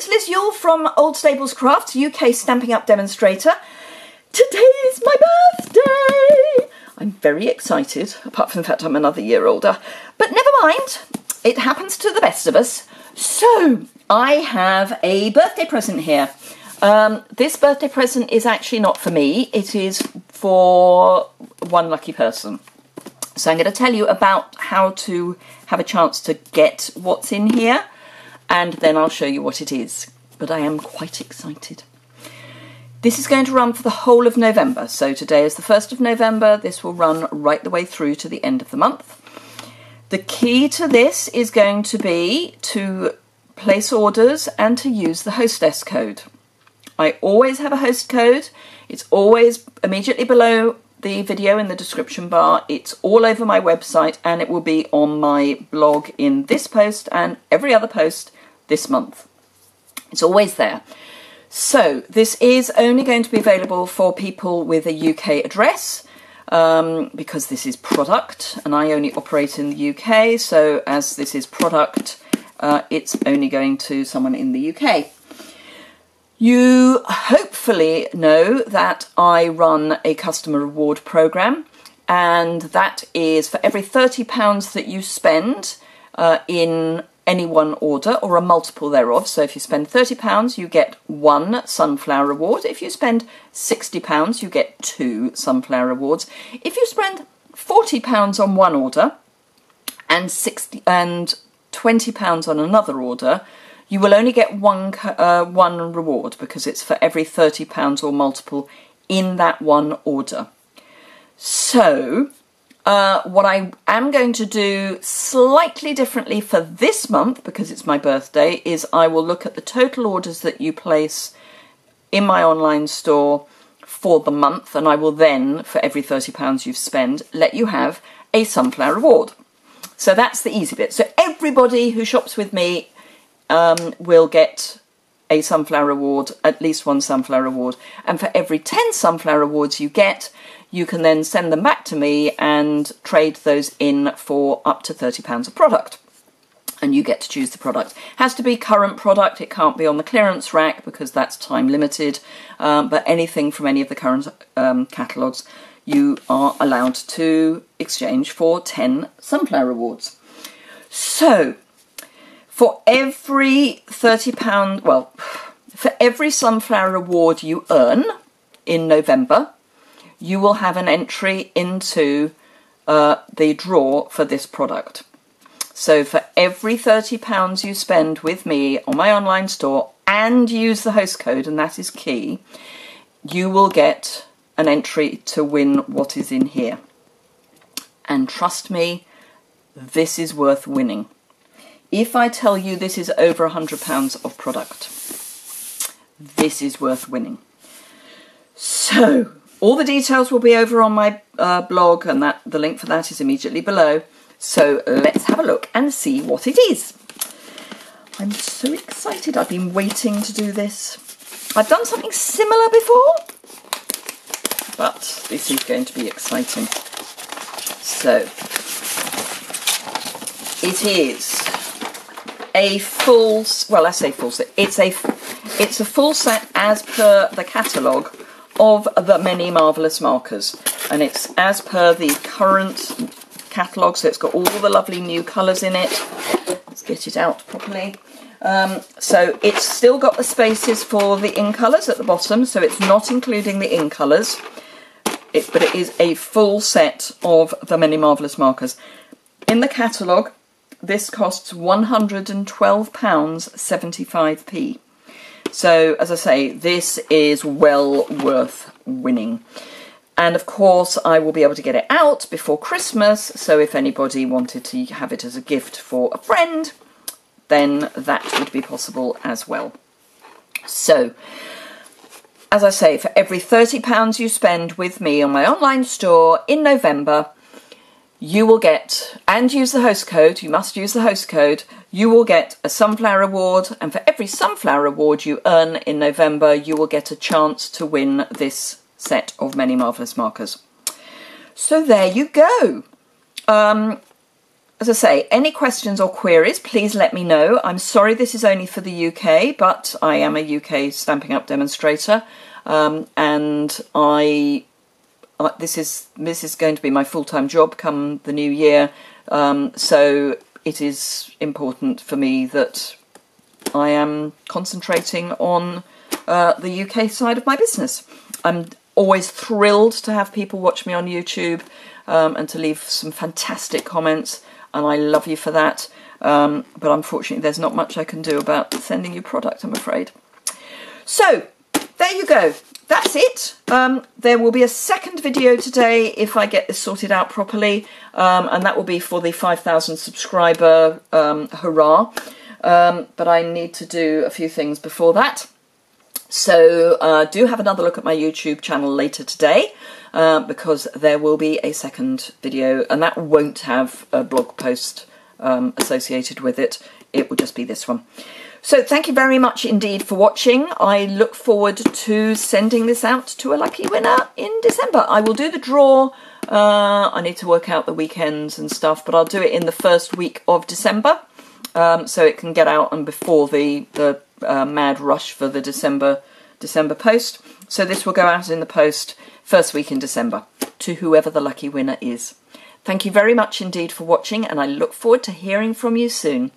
it's Liz Yuille from Old Stables Crafts, UK Stampin' Up demonstrator. Today is my birthday! I'm very excited, apart from the fact I'm another year older. But never mind, it happens to the best of us. So, I have a birthday present here. This birthday present is actually not for me, it is for one lucky person. So I'm going to tell you about how to have a chance to get what's in here, and then I'll show you what it is. But I am quite excited. This is going to run for the whole of November. So today is the 1st of November. This will run right the way through to the end of the month. The key to this is going to be to place orders and to use the hostess code. I always have a host code. It's always immediately below the video in the description bar. It's all over my website, and it will be on my blog in this post and every other post this month. It's always there. So this is only going to be available for people with a UK address, because this is product and I only operate in the UK. So as this is product, it's only going to someone in the UK. You hopefully know that I run a customer reward program, and that is for every £30 that you spend in any one order or a multiple thereof. So if you spend £30, you get 1 sunflower reward. If you spend £60, you get 2 sunflower rewards. If you spend £40 on one order and £20 on another order, you will only get one reward, because it's for every £30 or multiple in that one order. So what I am going to do slightly differently for this month, because it's my birthday, is I will look at the total orders that you place in my online store for the month, and I will then, for every £30 you've spent, let you have a sunflower reward. So that's the easy bit. So everybody who shops with me will get a sunflower reward, at least 1 sunflower reward, and for every 10 sunflower rewards you get, you can then send them back to me and trade those in for up to £30 of product, and you get to choose the product. It has to be current product, it can't be on the clearance rack because that's time limited, but anything from any of the current catalogues you are allowed to exchange for 10 sunflower rewards. So for every £30, well, for every sunflower reward you earn in November, you will have an entry into the draw for this product. So for every £30 you spend with me on my online store and use the host code, and that is key, you will get an entry to win what is in here. And trust me, this is worth winning. If I tell you this is over £100 of product, this is worth winning. So all the details will be over on my blog, and the link for that is immediately below. So let's have a look and see what it is. I'm so excited. I've been waiting to do this. I've done something similar before, but this is going to be exciting. So it is a full, well, I say full set, it's a full set as per the catalogue of the many marvellous markers, and it's as per the current catalogue, so it's got all the lovely new colours in it. Let's get it out properly. So it's still got the spaces for the in colours at the bottom, so it's not including the in colours, but it is a full set of the many marvellous markers. In the catalogue, this costs £112.75p. So, as I say, this is well worth winning. And of course, I will be able to get it out before Christmas, so if anybody wanted to have it as a gift for a friend, then that would be possible as well. So, as I say, for every £30 you spend with me on my online store in November, you will get, and use the host code, you must use the host code, you will get a sunflower reward, and for every sunflower reward you earn in November, you will get a chance to win this set of many marvellous markers. So there you go. as I say, any questions or queries, please let me know. I'm sorry this is only for the UK, but I am a UK Stampin' Up! Demonstrator, and this is going to be my full-time job come the new year, so it is important for me that I am concentrating on the UK side of my business. I'm always thrilled to have people watch me on YouTube and to leave some fantastic comments, and I love you for that. But unfortunately, there's not much I can do about sending you product, I'm afraid. So, there you go. That's it. There will be a second video today if I get this sorted out properly, and that will be for the 5,000 subscriber hurrah. But I need to do a few things before that. So do have another look at my YouTube channel later today, because there will be a second video, and that won't have a blog post associated with it. It will just be this one. So thank you very much indeed for watching. I look forward to sending this out to a lucky winner in December. I will do the draw. I need to work out the weekends and stuff, but I'll do it in the first week of December, so it can get out and before the mad rush for the December post. So this will go out in the post first week in December to whoever the lucky winner is. Thank you very much indeed for watching, and I look forward to hearing from you soon.